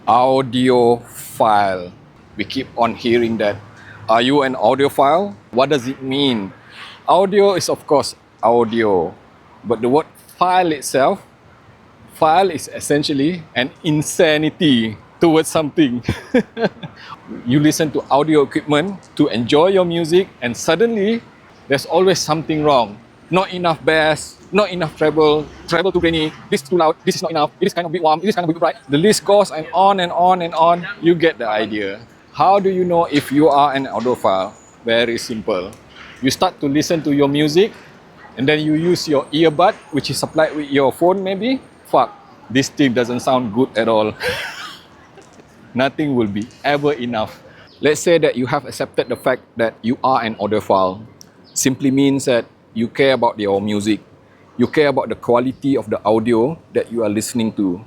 Audiophile. We keep on hearing that. Are you an audiophile? What does it mean? Audio is of course audio, but the word file itself, file is essentially an insanity towards something. You listen to audio equipment to enjoy your music, and suddenly there's always something wrong. Not enough bass, not enough treble too grainy, this is too loud, this is not enough, it is kind of bit warm, it is kind of bit bright. The list goes and on and on and on. You get the idea. How do you know if you are an audiophile? Very simple. You start to listen to your music, and then you use your earbud, which is supplied with your phone maybe. Fuck, this thing doesn't sound good at all. Nothing will be ever enough. Let's say that you have accepted the fact that you are an audiophile. Simply means that you care about your music. You care about the quality of the audio that you are listening to,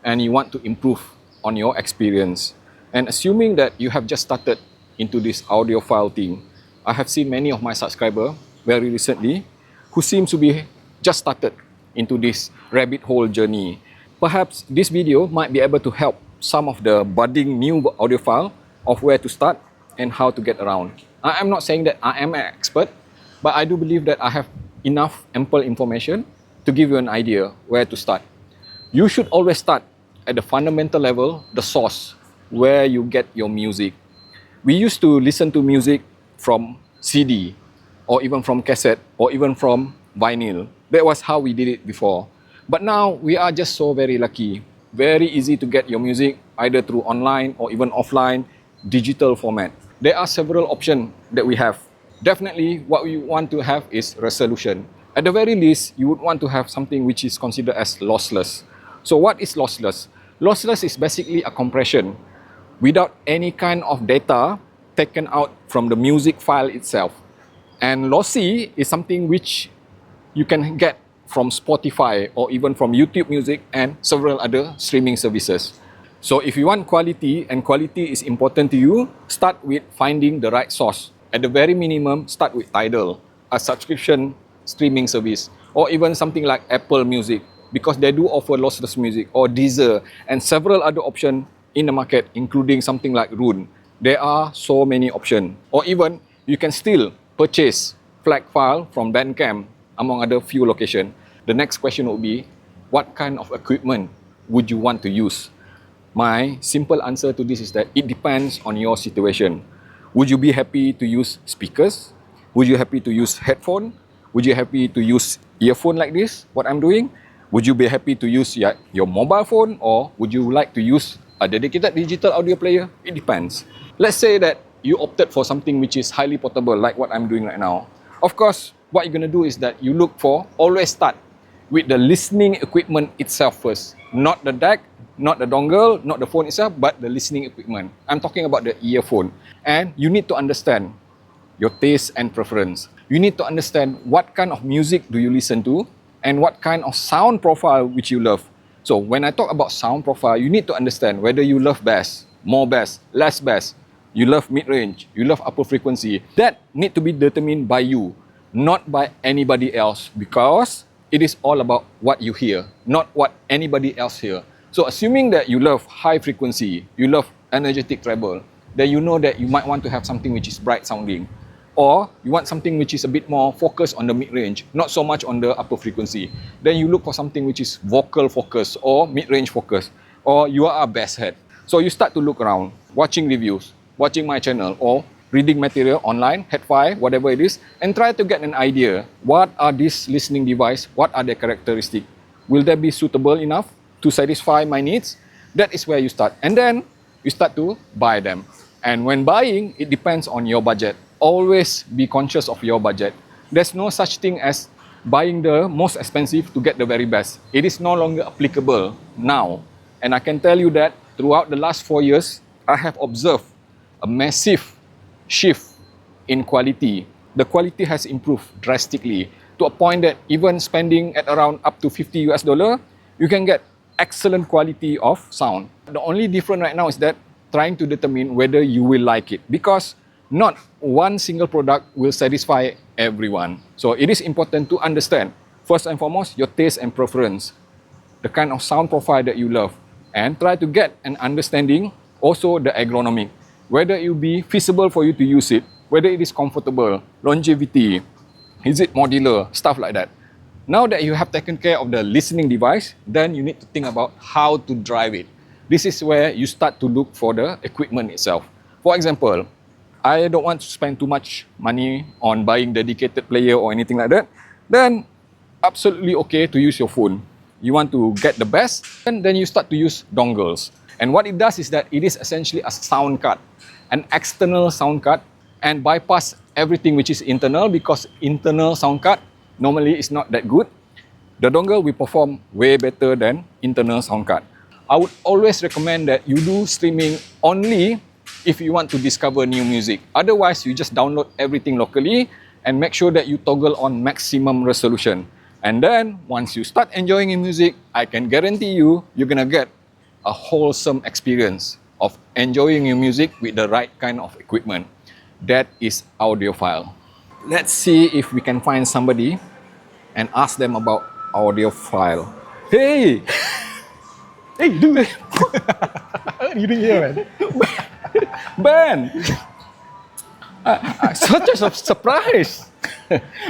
and you want to improve on your experience. And assuming that you have just started into this audiophile thing, I have seen many of my subscribers very recently who seem to be just started into this rabbit hole journey. Perhaps this video might be able to help some of the budding new audiophile of where to start and how to get around. I am not saying that I am an expert, but I do believe that I have enough ample information to give you an idea where to start. You should always start at the fundamental level, the source, where you get your music. We used to listen to music from CD, or even from cassette, or even from vinyl. That was how we did it before. But now we are just so very lucky. Very easy to get your music either through online or even offline, digital format. There are several options that we have. Definitely what we want to have is resolution. At the very least, you would want to have something which is considered as lossless. So what is lossless? Lossless is basically a compression without any kind of data taken out from the music file itself. And lossy is something which you can get from Spotify or even from YouTube Music and several other streaming services. So if you want quality, and quality is important to you, start with finding the right source. At the very minimum, start with Tidal, a subscription streaming service, or even something like Apple Music, because they do offer lossless music, or Deezer, and several other options in the market, including something like Rune. There are so many options. Or even, you can still purchase FLAC file from Bandcamp, among other few locations. The next question would be, what kind of equipment would you want to use? My simple answer to this is that it depends on your situation. Would you be happy to use speakers? Would you happy to use headphone? Would you happy to use earphone like this, what I'm doing? Would you be happy to use your mobile phone, or would you like to use a dedicated digital audio player? It depends. Let's say that you opted for something which is highly portable, like what I'm doing right now. Of course, what you're going to do is that you look for, always start with the listening equipment itself first. Not the DAC, not the dongle, not the phone itself, but the listening equipment. I'm talking about the earphone. And you need to understand your taste and preference. You need to understand what kind of music do you listen to and what kind of sound profile which you love. So when I talk about sound profile, you need to understand whether you love bass, more bass, less bass, you love mid-range, you love upper frequency. That need to be determined by you, not by anybody else, because it is all about what you hear, not what anybody else hear. So assuming that you love high frequency, you love energetic treble, then you know that you might want to have something which is bright sounding. Or you want something which is a bit more focused on the mid-range, not so much on the upper frequency. Then you look for something which is vocal focus or mid-range focus, or you are a bass head. So you start to look around, watching reviews, watching my channel, or reading material online, Headfi, whatever it is, and try to get an idea. What are these listening devices? What are their characteristics? Will they be suitable enough to satisfy my needs? That is where you start. And then you start to buy them. And when buying, it depends on your budget. Always be conscious of your budget. There's no such thing as buying the most expensive to get the very best. It is no longer applicable now. And I can tell you that throughout the last 4 years, I have observed a massive shift in quality. The quality has improved drastically to a point that even spending at around up to $50, you can get excellent quality of sound. The only difference right now is that trying to determine whether you will like it, because not one single product will satisfy everyone. So it is important to understand, first and foremost, your taste and preference, the kind of sound profile that you love. and try to get an understanding also the ergonomic, whether it will be feasible for you to use it, whether it is comfortable, longevity, is it modular, stuff like that. Now that you have taken care of the listening device, then you need to think about how to drive it. This is where you start to look for the equipment itself. For example, I don't want to spend too much money on buying dedicated player or anything like that. Then absolutely okay to use your phone. You want to get the best, and then you start to use dongles. And what it does is that it is essentially a sound card, an external sound card, and bypass everything which is internal, because internal sound card normally is not that good. The dongle will perform way better than internal sound card. I would always recommend that you do streaming only if you want to discover new music. Otherwise, you just download everything locally and make sure that you toggle on maximum resolution. And then, once you start enjoying your music, I can guarantee you, you're gonna get a wholesome experience of enjoying your music with the right kind of equipment. That is Audiophile. Let's see if we can find somebody and ask them about Audiophile. Hey! Hey, dude! You didn't hear, man. Ben! Such a surprise!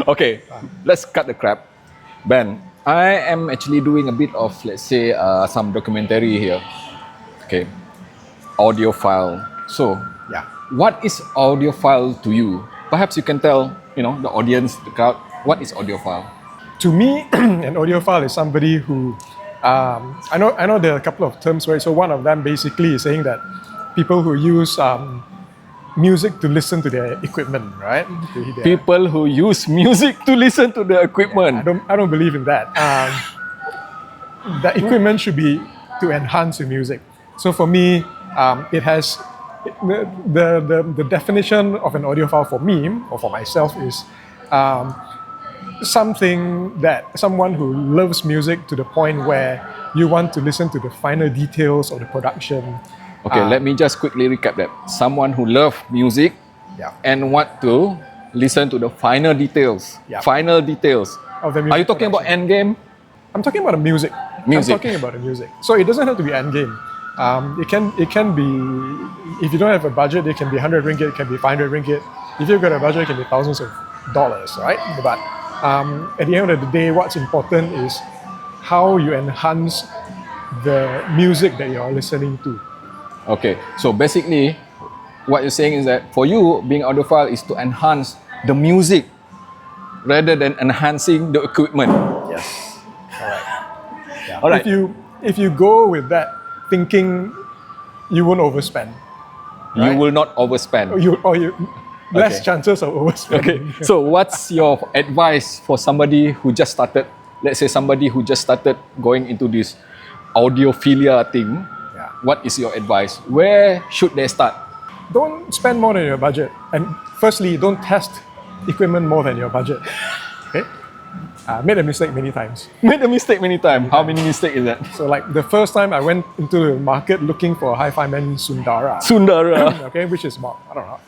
Okay, let's cut the crap. Ben, I am actually doing a bit of, let's say, some documentary here. Okay, Audiophile. So, Yeah. what is Audiophile to you? Perhaps you can tell, the audience, the crowd, what is Audiophile? To me, an audiophile is somebody who, I know there are a couple of terms, right? So one of them basically is saying that people who use music to listen to their equipment, right? People who use music to listen to the equipment. I don't believe in that. The equipment should be to enhance your music. So for me, it has the definition of an audiophile for me or for myself is someone who loves music to the point where you want to listen to the finer details of the production. Okay, let me just quickly recap that. Someone who loves music and want to listen to the finer details. Final details. Of the music. Are you talking about endgame? I'm talking about the music. I'm talking about the music. So it doesn't have to be endgame. It can be, if you don't have a budget, it can be 100 ringgit, it can be 500 ringgit. If you've got a budget, it can be thousands of dollars, right? But at the end of the day, what's important is how you enhance the music that you're listening to. Okay, so basically, what you're saying is that for you, being audiophile is to enhance the music rather than enhancing the equipment. Yes. Alright. Yeah. Alright. If you go with that thinking, you won't overspend. Right? You will not overspend. Less chances of overspending. Okay, so what's your advice for somebody who just started, let's say somebody who just started going into this audiophilia thing? Yeah. What is your advice? Where should they start? Don't spend more than your budget. And firstly, don't test equipment more than your budget. Okay? Made a mistake many times. Made a mistake many times. How many mistakes is that? So like the first time I went into the market looking for a hi-fi man Sundara. Okay, which is about, I don't know,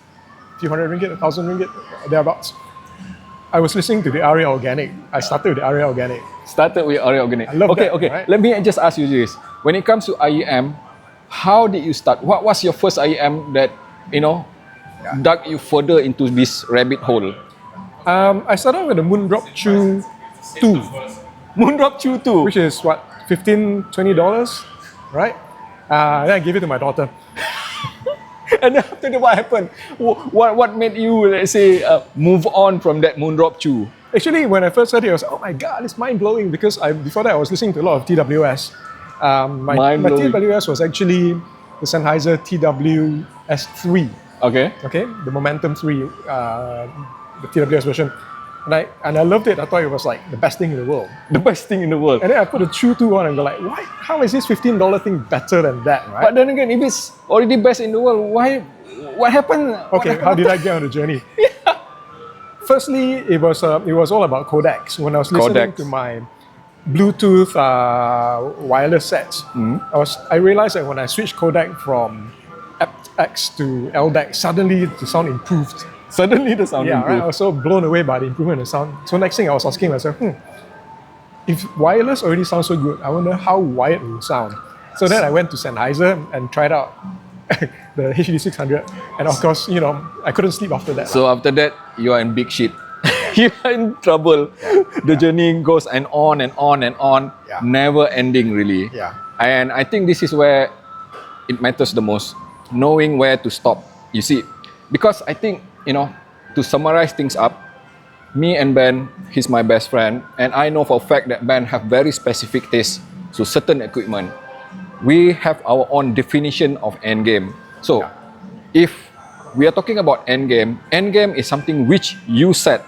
a few hundred ringgit, 1,000 ringgit, thereabouts. I was listening to the ARIA Organic. I started with the ARIA Organic. Started with ARIA Organic. I love that, okay. right? Let me just ask you this. When it comes to IEM, how did you start? What was your first IEM that, dug you further into this rabbit hole? I started with the Moondrop Chew 2. Moondrop Chew 2? Which is what, $15, $20, right? Then I gave it to my daughter. And after that, what happened? What made you, let's say, move on from that Moondrop Chew? Actually, when I first heard it, I was like, oh my God, it's mind-blowing, because before that I was listening to a lot of TWS. My TWS was actually the Sennheiser TWS3. Okay, the Momentum 3, the TWS version. And I loved it. I thought it was like the best thing in the world. The best thing in the world. And then I put a Chew 2 on and go like, why? How is this $15 thing better than that, right? But then again, if it's already best in the world, why? What happened? Okay, how did I get on the journey? Firstly, it was all about codecs. When I was listening to my Bluetooth wireless sets, I realized that when I switched codec from X to LDAC, suddenly the sound improved. Suddenly the sound improved. Right? I was so blown away by the improvement in the sound. So next thing I was asking myself, if wireless already sounds so good, I wonder how wired it will sound. So then I went to Sennheiser and tried out the HD600, and of course, you know, I couldn't sleep after that. So after that, you are in big shit. You are in trouble. The journey goes and on and on and on, never ending really. Yeah. And I think this is where it matters the most, knowing where to stop. You see, because I think, you know, to summarize things up, me and Ben, he's my best friend, and I know for a fact that Ben have very specific tastes to certain equipment. We have our own definition of endgame. So, if we are talking about endgame is something which you set,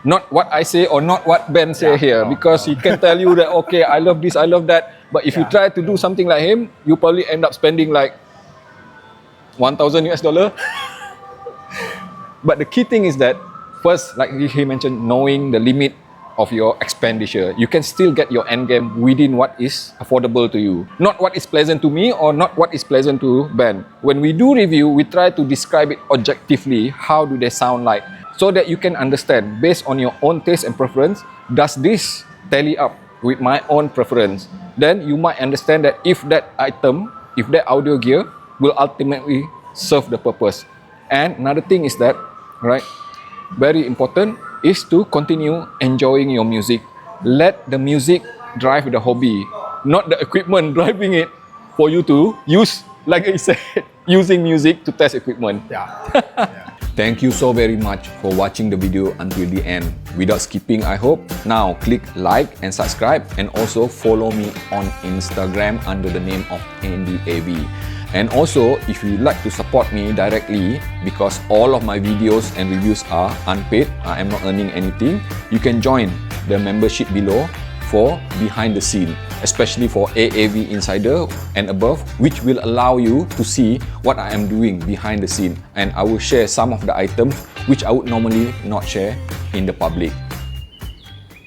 not what I say or not what Ben say here, because he can tell you that, okay, I love this, I love that, but if you try to do something like him, you probably end up spending like 1,000 US dollar. But the key thing is that, first, like he mentioned, knowing the limit of your expenditure. You can still get your end game within what is affordable to you. Not what is pleasant to me or not what is pleasant to Ben. When we do review, we try to describe it objectively. How do they sound like? So that you can understand, based on your own taste and preference, does this tally up with my own preference? Then you might understand that if that item, if that audio gear will ultimately serve the purpose. And another thing is that, right, very important, is to continue enjoying your music. Let the music drive the hobby, not the equipment driving it for you to use, like I said, using music to test equipment. Thank you so very much for watching the video until the end. Without skipping, I hope. Now click like and subscribe, and also follow me on Instagram under the name of AndyAV. And also, if you'd like to support me directly, because all of my videos and reviews are unpaid, I am not earning anything, you can join the membership below for behind the scene, especially for AAV Insider and above, which will allow you to see what I am doing behind the scene. And I will share some of the items which I would normally not share in the public.